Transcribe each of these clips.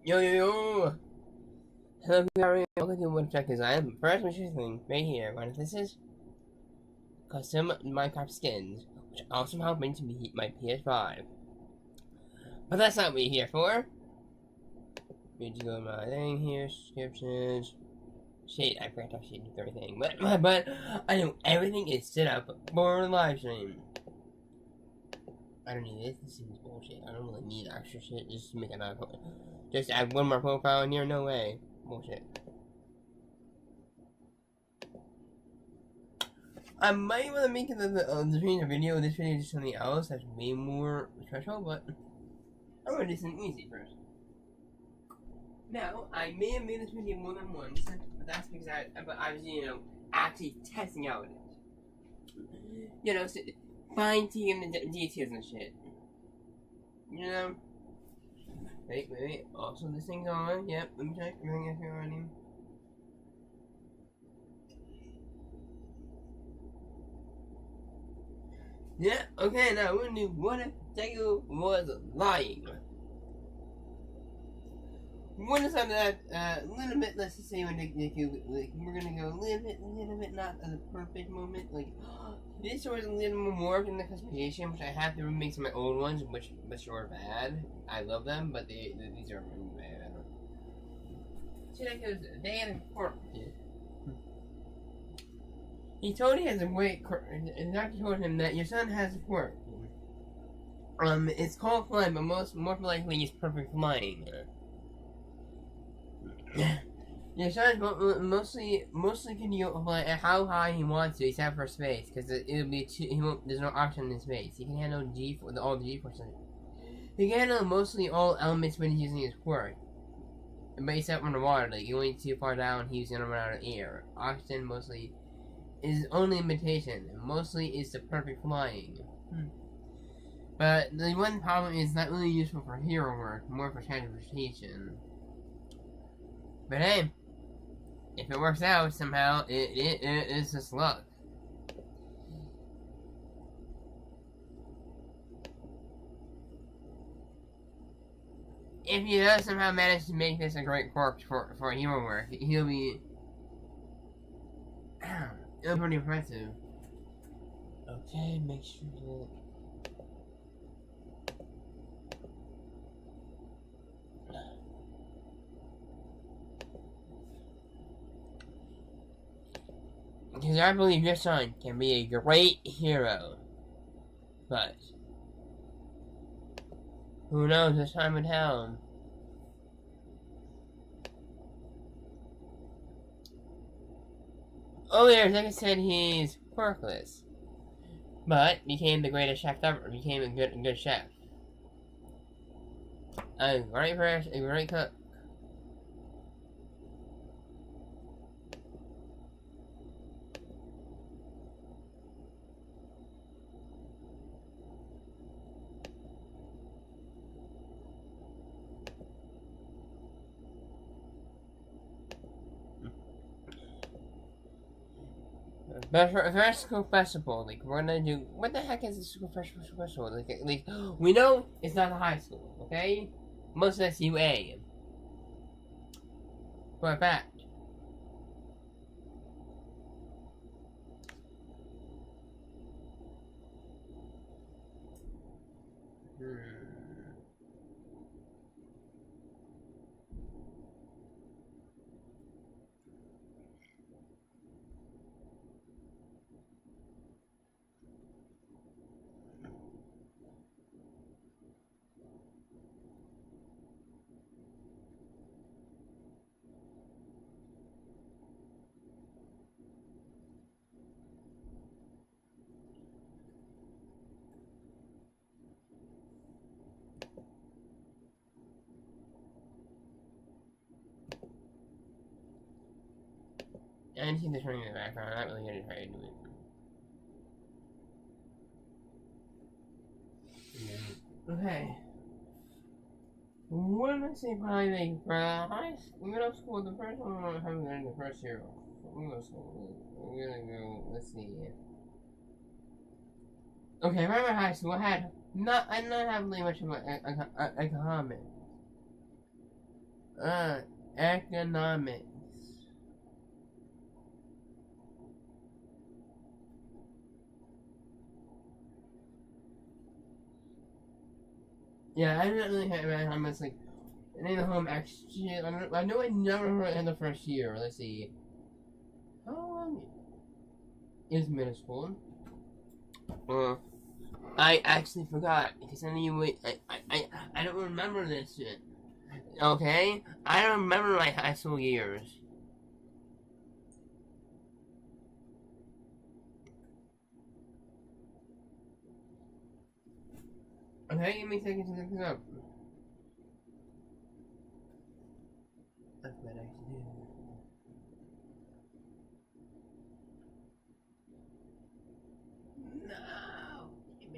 Yo yo yo! Hello everyone, welcome to One Check Design. First, we should thing right here. One of this is custom Minecraft skins, which also help me to beat my PS5. But that's not what we're here for. We just go to my thing here, subscriptions. Shit, I forgot to shit everything. But I know everything is set up for the live stream. I don't need this. This is bullshit. I don't really need extra shit just to make another. Just add one more profile in here. No way. Bullshit. I might want to make the video. This video just something else that's way more special, but I'm gonna do something easy first. Now, I may have made this video more than once, but that's because I was, actually testing out it. So, fine-tuning the details and shit. Wait. Also, this thing's on. Yep, let me check. Everything is running. Yeah, okay, now we're gonna do what if Deku was lying. We're gonna start that a little bit, let's just say when Deku, we're gonna go a little bit, not at the perfect moment, this was a little more in the customization, which I have to remake some of my old ones, which are bad. I love them, but these are really bad. See, because they had a quirk. He told he has a great quirk, and the doctor told him that your son has a quirk. It's called flying, but more likely it's perfect flying. Your son mostly can fly how high he wants to, except for space, because it'll be there's no oxygen in space. He can handle all the G-forces. He can handle mostly all elements when he's using his quirk, but except underwater. Like going too far down, he's gonna run out of air. Oxygen mostly is only limitation, and mostly is the perfect flying. But the one problem is not really useful for hero work, more for transportation. But hey, if it works out somehow, it is just luck. If he does somehow manage to make this a great quirk for hero work, it'll be pretty impressive. Okay, make sure that. Because I believe your son can be a great hero. But who knows, this time would tell. Earlier, like I said, he's quirkless. But became the greatest chef ever. Became a good chef. A great person, a great cook. But for a school festival, we're gonna do, what the heck is a school festival? We know it's not a high school, okay? Most of that's UA. For a fact. And see the turning in the background, I'm not really gonna try to do it. Okay. What am I saying? Probably for middle school, the first one I'm having in the first year. Middle school, we're gonna go, let's see. Okay, right at high school, I did not have really much of a comment. Economics. Yeah, I didn't really have economics like in the home actually. I know I never heard it in the first year. Let's see. How long is middle school? I actually forgot because anyway, I don't remember this shit. Okay, I don't remember my high school years. Okay, give me a second to look this up. That's what I should do. No! Damn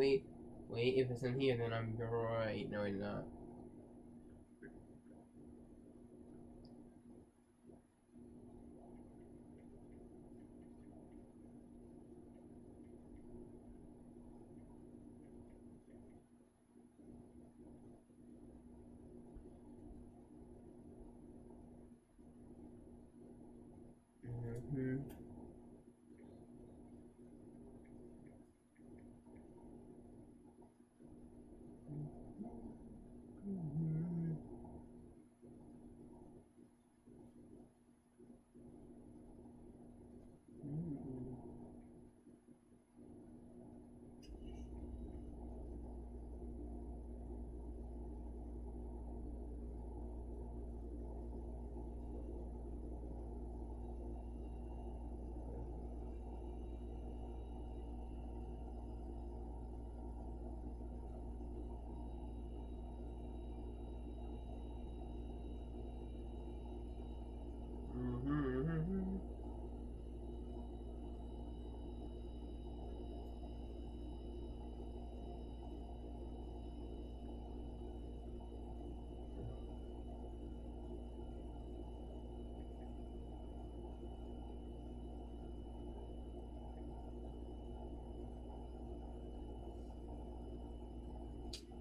it. Wait, if it's in here, then I'm right. No, it's not. Mm-hmm.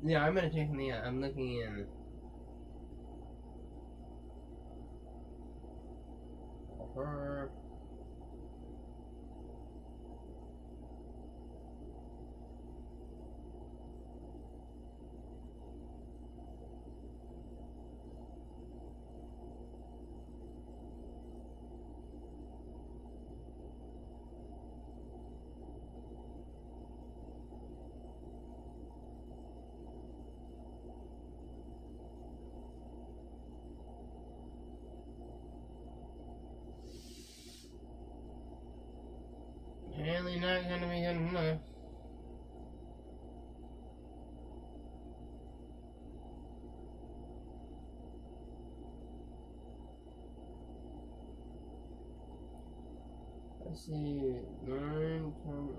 Yeah, I'm gonna check the. I'm looking in. Her. Apparently not gonna be good enough. Let's see, 9, 10,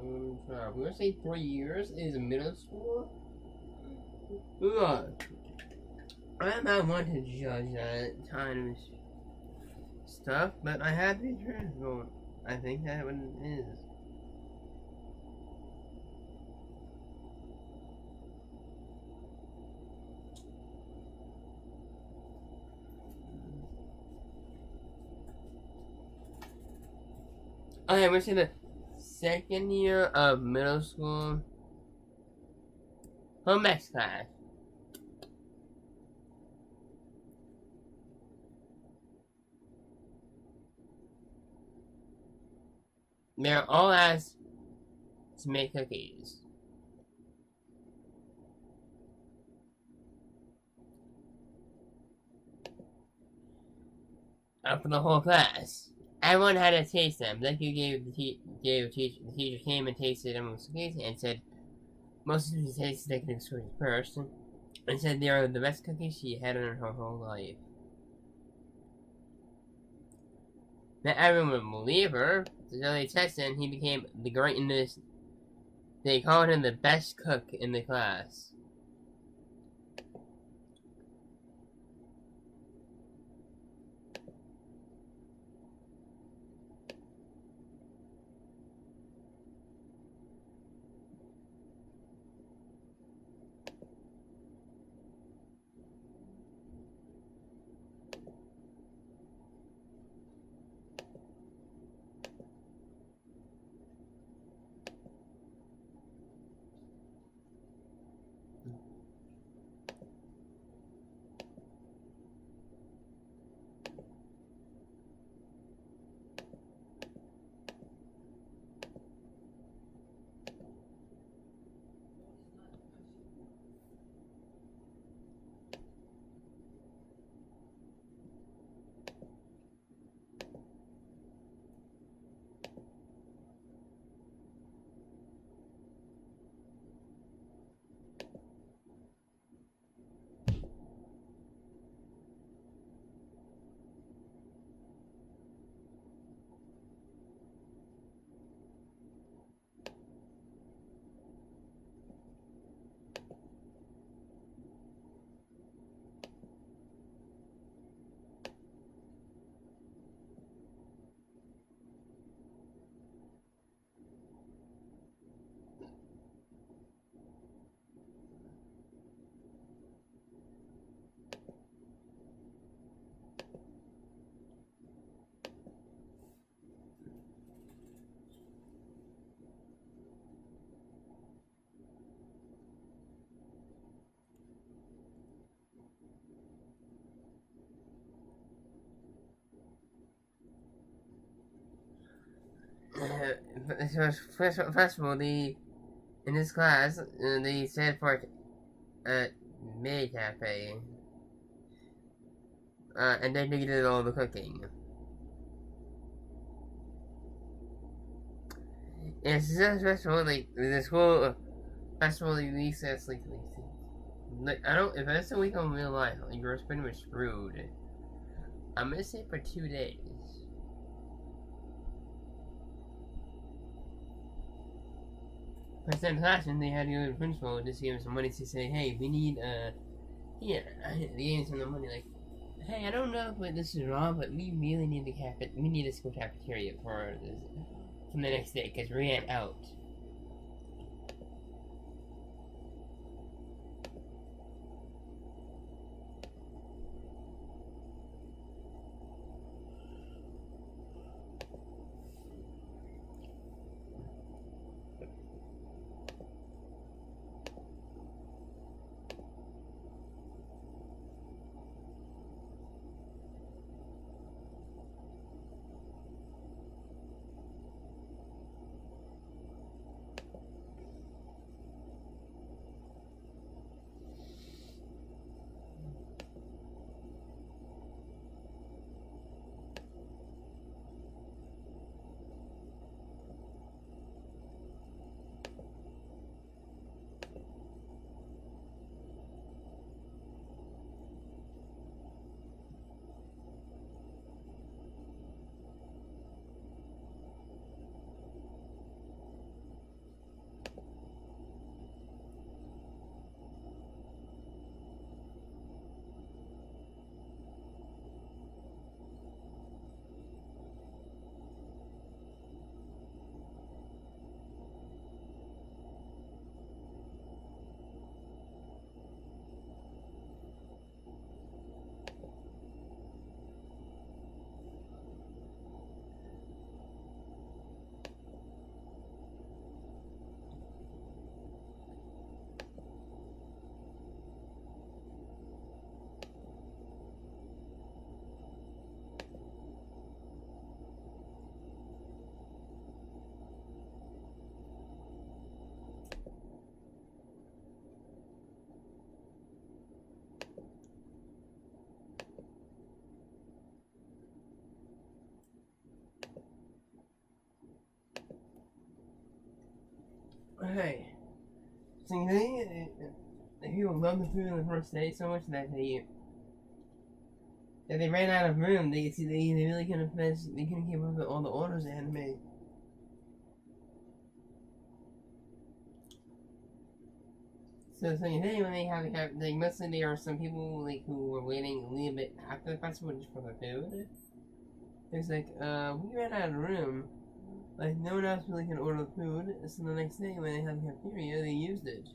11, 12. We're gonna say 3 years is middle school? Look, I'm not one to judge that kind of stuff, but I have to be truthful. I think that what it is. Okay, we're saying the second year of middle school home ec class. They're all asked to make cookies. For the whole class. Everyone had to taste them. Deku gave the teacher came and tasted them with cookies and said most of the tasted Deku cookies first and said they are the best cookies she had in her whole life. Not everyone would believe her, so they tested and he became the greatest. They called him the best cook in the class. first of all, in this class, they said for May Cafe, and then they did all the cooking. It's just festival, like the school festival recess, like I don't. If that's a week in real life, like, you're pretty much screwed. I'm gonna say for 2 days. For some class, and they had to go to the principal just to give him some money to say, hey, we need here. They gave him some money, like, hey, I don't know if this is wrong, but we really need we need a school cafeteria for the next day because we ran out. Hey, so people love the food on the first day so much that they ran out of room. They really couldn't finish. They couldn't keep up with all the orders they had to make. So when they have like mostly there are some people like who were waiting a little bit after the festival just for the food. It's like we ran out of room. Like, no one else really can order the food, so the next day when they had the cafeteria, they used it.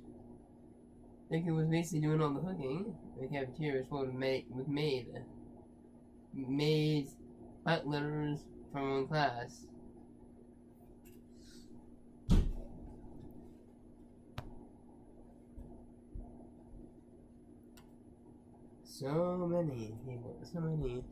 Deku was basically doing all the cooking. The cafeteria was full of maids, butlers from one class. So many people, so many.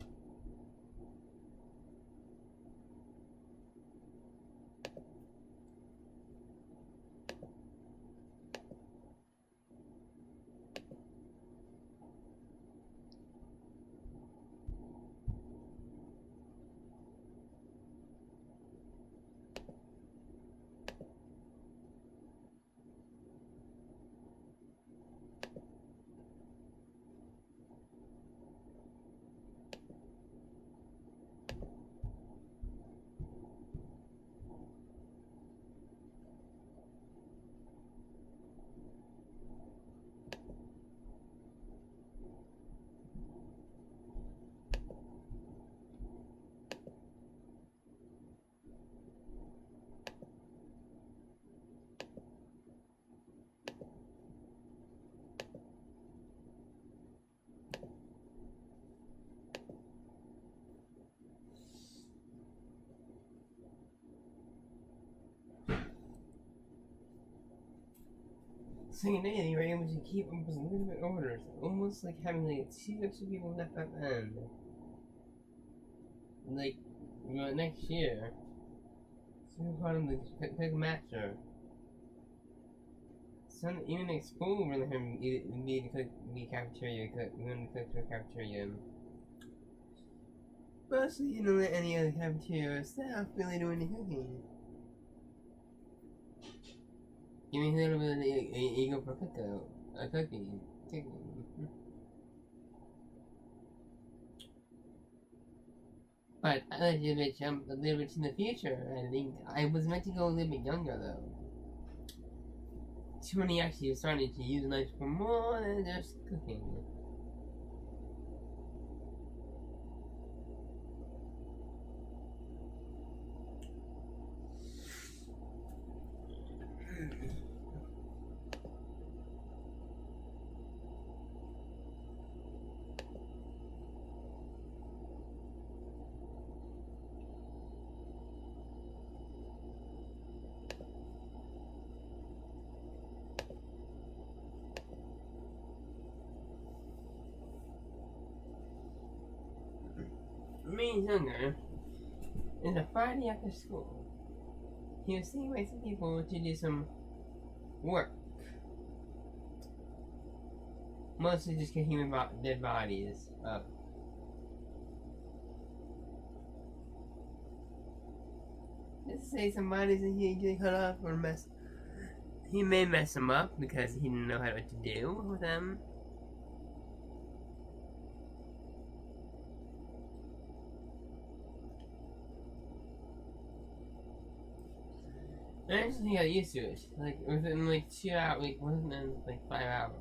Second day, they were able to keep almost limited orders, almost like having like 2 extra people left at the end. Like, next year. We call him the cook master. Some even at school really need to cook the cafeteria cook. We want to cook for the cafeteria. Mostly, you don't let any other cafeteria staff really do any cooking. Give me a little bit of ego for cooking. But I let you jump a little bit in the future. I think I was meant to go a little bit younger though. Too many actually started to use knives for more than just cooking. Me younger, it's a Friday after school. He was seeing by some people to do some work. Mostly just kicking dead bodies up. Let's say some bodies that he usually cut off or mess. He may mess them up because he didn't know what to do with them. I actually got used to it. Like within like 2 hours, within like 5 hours.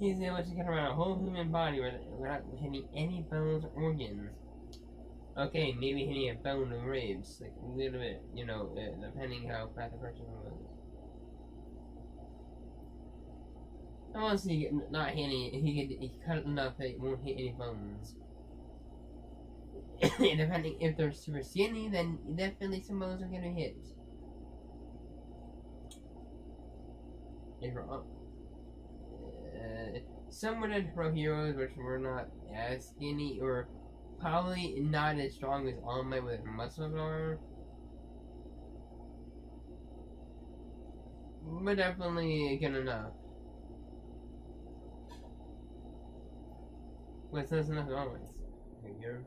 He's able to get around a whole human body without hitting any bones or organs. Okay, maybe hitting a bone or ribs, like a little bit, you know, depending how fat the person was. Honestly, not hitting, he cut it enough that it won't hit any bones. Depending if they're super skinny, then definitely some bones are gonna hit. If some of the pro heroes which were not as skinny or probably not as strong as All Might with muscles are, but definitely good enough. But there's enough All Mights. Here.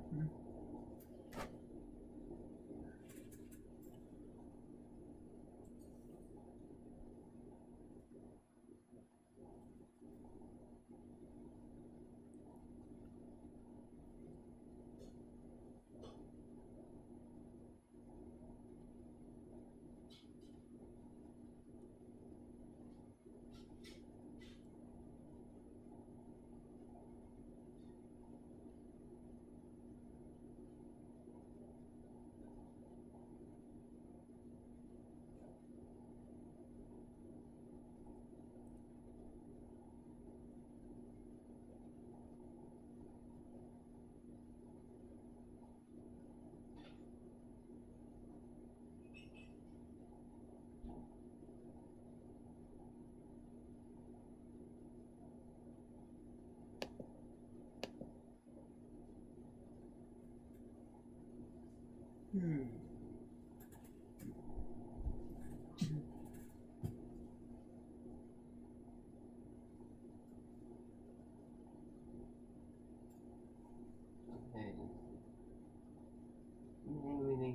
Okay.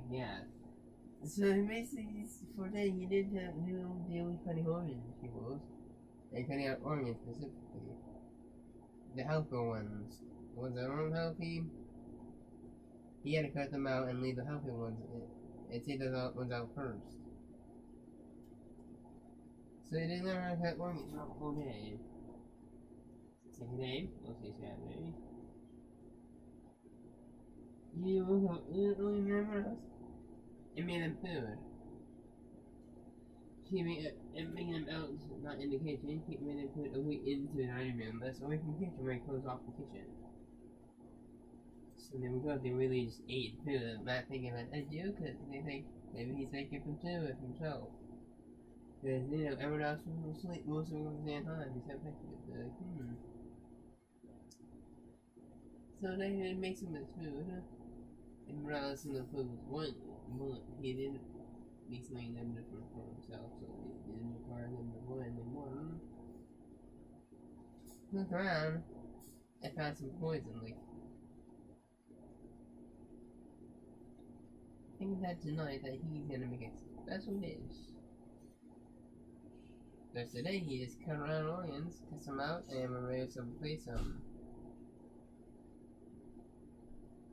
Yeah. So basically, for that, you did deal with cutting organs, people. And cutting out organs specifically. The healthy ones. The ones that aren't healthy, he had to cut them out and leave the healthy ones and take those ones out first. So he didn't learn how to cut organs for a whole day. Second day, we'll see Saturday. You remember us? It made them food. Keeping them out, not in the kitchen. Keeping them food away into the dining room. That's away from the kitchen where he closed off the kitchen. So there we go. They really just ate food, not thinking that they do, because they think maybe he's making some food himself. Because, you know, everyone else will sleep most of them at the same time, except for like, So they make some of this food. regardless of the food was one, he didn't make something different for himself, so it didn't require him to win and one. Looked around and found some poison, like thinking that tonight that he's gonna make a special dish. So today he just cut around onions, cut some out, and we're ready to replace them.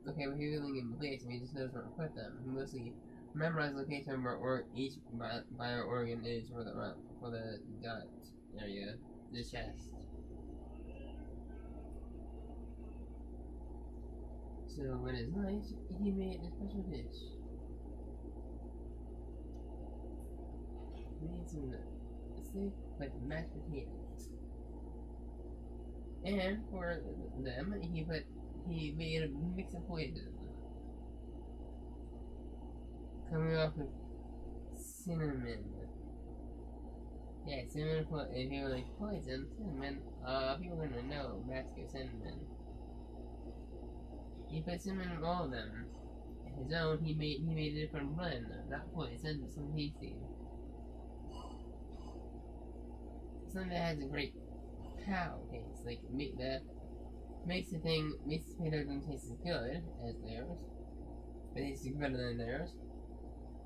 Okay, we're healing in place, and he just knows where to put them. He mostly memorize the location where each bio organ is for the gut area, the chest. So when it's nice, he made a special dish. He made some steak with mashed potatoes. And for them, he made a mix of poison. Coming off with cinnamon. Yeah, cinnamon, if you like poison, cinnamon, people are gonna know basket cinnamon. He put cinnamon in all of them. His own, he made a different blend, not poison, but something tasty. Something that has a great cow taste, like makes the potato don't taste as good as theirs, but it tastes better than theirs,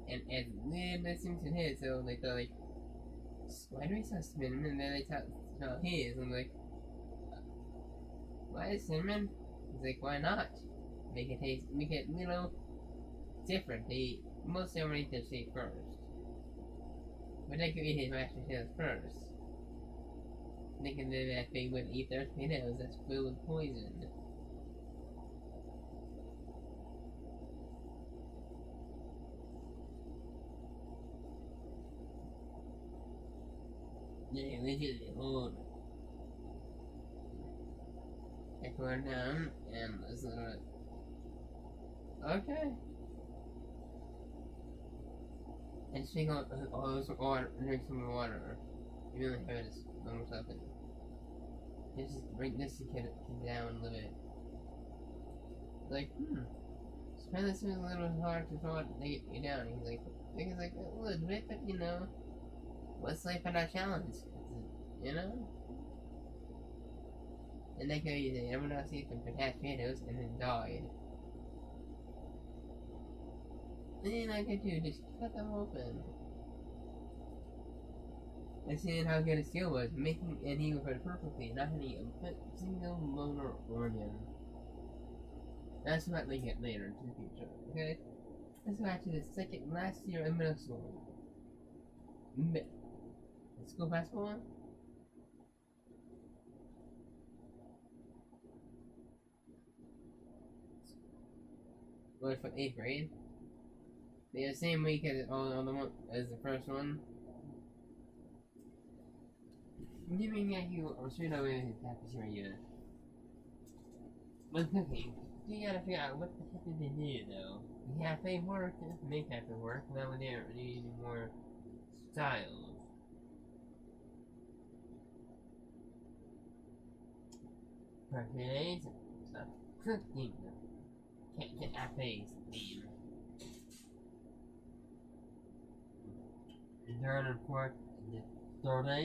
and adds a little bit to his. So like they're like, why do we sell cinnamon? And then they tell his, and I'm like, why is cinnamon? He's like, why not? Make it a little different. They mostly already eat their steak first, but they could eat his mashed potatoes first. Thinking that they would eat their potatoes that's filled with poison. Yeah, literally hold. I put it down and let's let it. Okay. And speak on water, drink some water. You really have this normal stuff. Just bring this kid down a little bit. Like, spend this a little hard to throw it to get you down. He's like, a little bit, but you know, what's life without challenge? You know? And they go, everyone else eat some potatoes and then died. And then I could do, just cut them open. And seeing how good his skill was, making and he would perfectly, not hitting a single motor organ. That's what they get later into the future, okay? Let's go back to the second last year in middle school. School basketball? What, for 8th grade? They had the same week as as the first one. Giving at you or straight away in the cafeteria. When cooking, you gotta figure out what the heck did they do though. The cafe worked, make cafe work, now we're there needing more styles. For today's cooking cafes theme. Third and fourth day.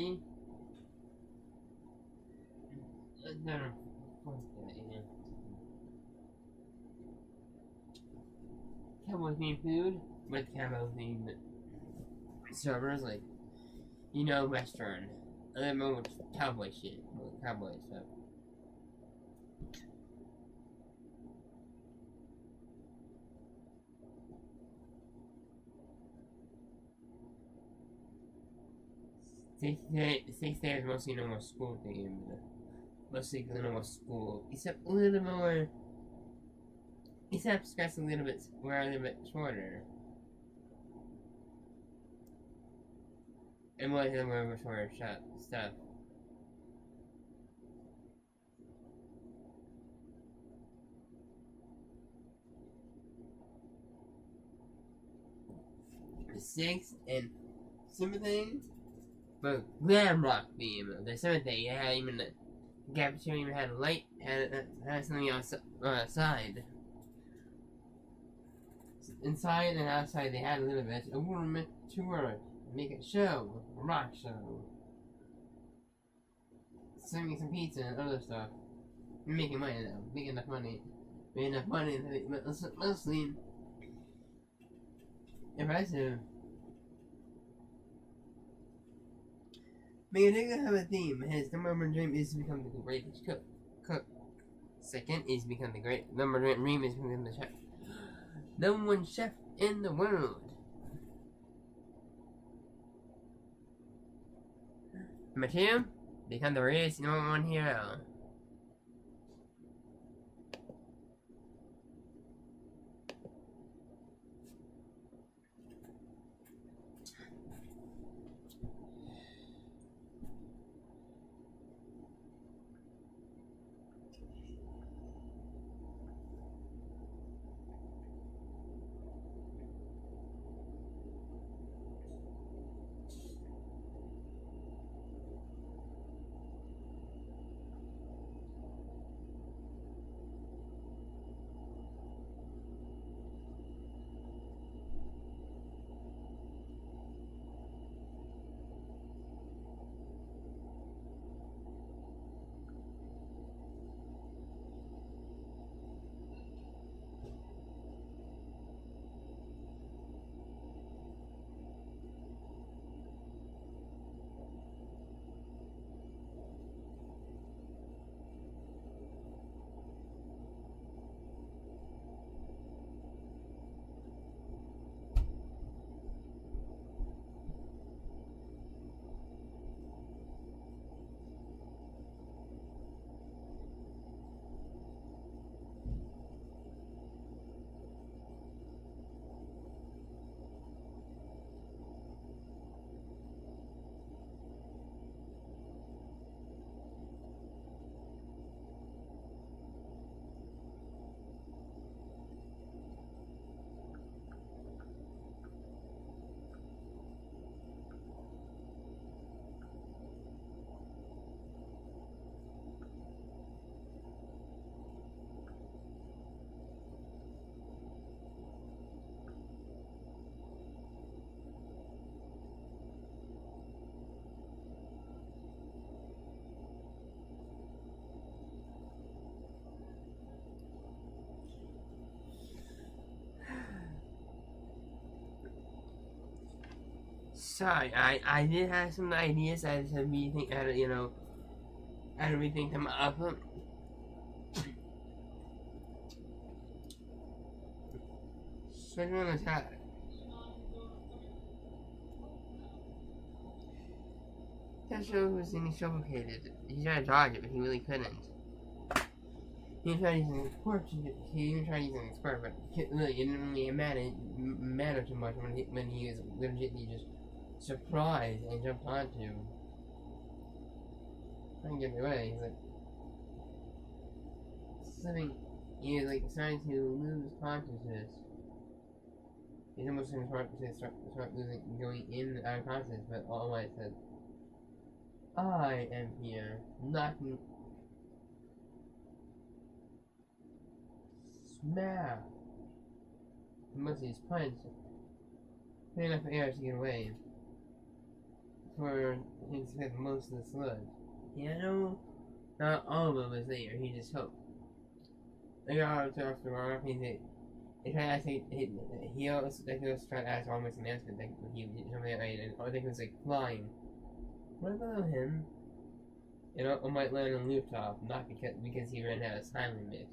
Cowboy themed food with cowboy themed servers, like, you know, Western. And then more with cowboy shit, with cowboy stuff. Six days mostly normal school themed. Mostly normal school. Except a little more. Except stress a little bit, we're a little bit shorter. And more a little more shorter stuff. The 6th and 7th thing, but glam rock theme. The 7th day, you had even the cafeteria even had a light, had something outside. inside and outside they had a little bit. A woman tour, make a show, a rock show, serving some pizza and other stuff. Making money though, making enough money mostly impressive. May Deku have a theme. His number one dream is to become the greatest cook. Second is to become the great number one dream is to become the chef. Number one chef in the world. Number two, become the greatest number one hero. Sorry, I did have some ideas. I just had to rethink, I had to rethink them up. Second attack. Tetsuo was getting suffocated. He tried to dodge it, but he really couldn't. He tried using his quirk. He even tried using his quirk, but really, it didn't really matter too much when he was legitimately just surprised and jumped onto him. Trying to get away. He's like slipping. He was like starting to lose consciousness. He's almost going to start losing, going in and out of consciousness. But all I said, I am here, knocking. Smack. Mostly his punch. Putting enough air to get away. For him to get most of the sludge. Not all of it was there, he just hoped. They got out to the wrong opinion. He tried to ask, he also tried to ask almost an answer, like, he something like, and I think it was like flying. What about him? It might land on the rooftop, not because he ran out of time limit.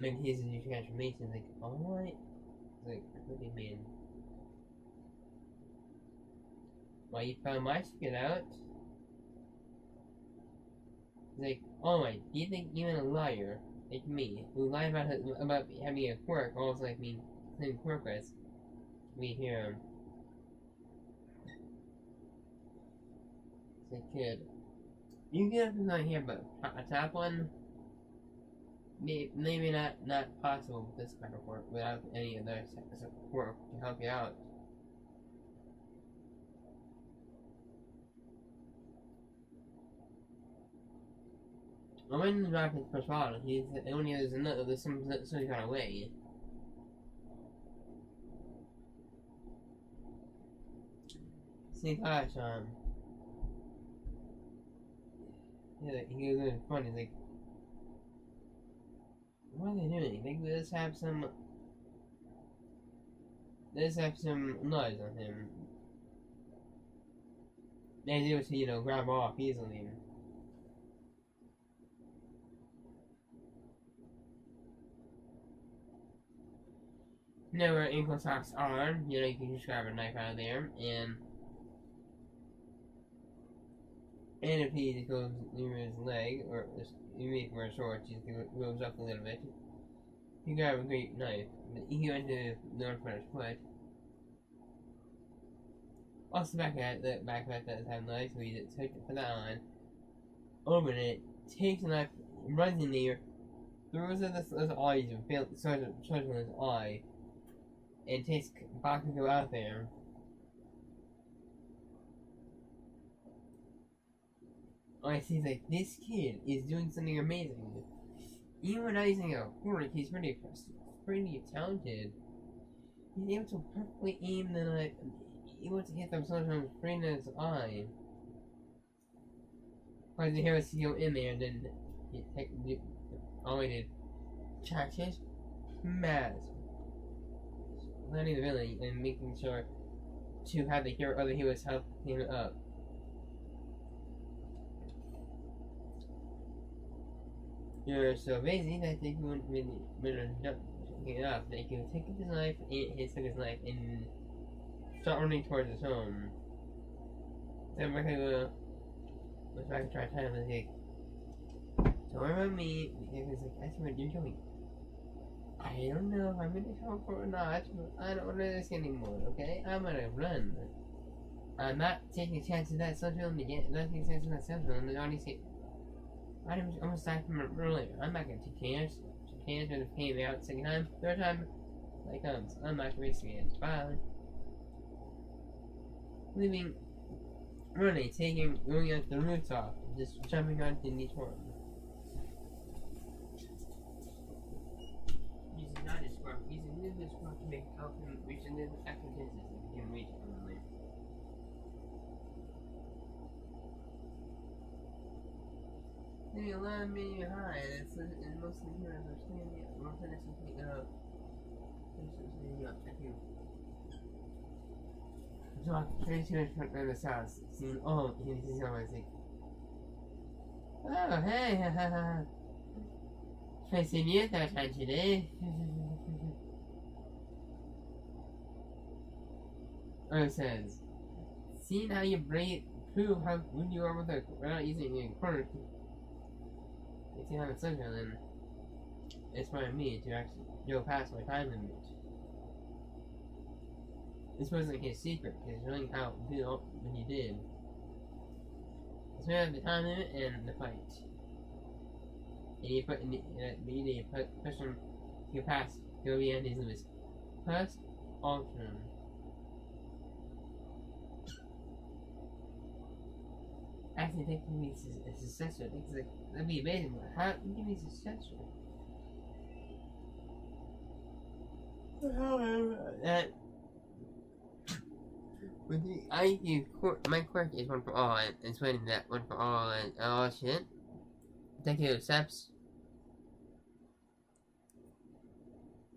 Like his new transformation, like, alright. Like, what do you mean? Well, you found my secret out? He's like, alright, do you think even a liar, like me, who lied about having a quirk, almost like me, claiming quirkless, we hear him. It's like, kid, you get up not here, but a top one? Maybe not possible with this kind of work without any other support to help you out. when the drop his first bottle, he's only has another. There's some kind of way. See, gosh, yeah, he was really funny. He's like, what are they doing? They just have some. They just have some knives on him. They do to, you know, grab off easily. Now where ankle socks are, you know, you can just grab a knife out of there, and if he just goes near his leg, or you make wear shorts, he goes up a little bit, you grab a great knife, but he went to the north part of his foot. Also back at that time knife, so he just put that on, open it, takes the knife, runs in there, throws it this eye, starts with his eye, and takes Bakugo out there. I see, like, this kid is doing something amazing. Even without using a Quirk, he's pretty talented. He's able to perfectly aim the knife, able to hit them sometimes right in his eye. Because the hero seal in there, and then all he did, check his mask. Landing the villain and making sure to have the other heroes help him up. Yeah, so basically, that they wouldn't really get up. They can take his knife and start running towards his home. Then we're gonna go back and try to time and like, don't worry about me, because like, that's what you're doing. I don't know if I'm gonna come for or not, but I don't want to do this anymore, okay? I'm gonna run. I'm not taking a chance of that social media, not taking a chance of that social media, I'm gonna start from earlier. I'm not gonna take chance. Chance when it came out second time, third time, like comes. I'm not racing it. Bye. Leaving, running, going out the rooftop, just jumping onto each one. Using not his spark, using his spark to help him reach the new active distance and he can reach it on the way. They allow me high, and mostly heroes are standing up, more finishing taking up. Standing up, checking. So I train too much from this house, seeing all he's always like, oh hey, haha. Facing you that time today. Earth says, seeing how you prove how good you are without using a Quirk. If you haven't said that, then it's inspired me to actually go past my time limit. This wasn't his secret, because showing how good what he did. It's made the time limit and the fight. And you put in the push him to go beyond his limits. Plus, Ultron. Actually, they can be a successor. That'd be amazing. How can you be a successor? However, that with the my Quirk is one for all, and explaining that one for all and all shit. Deku accepts.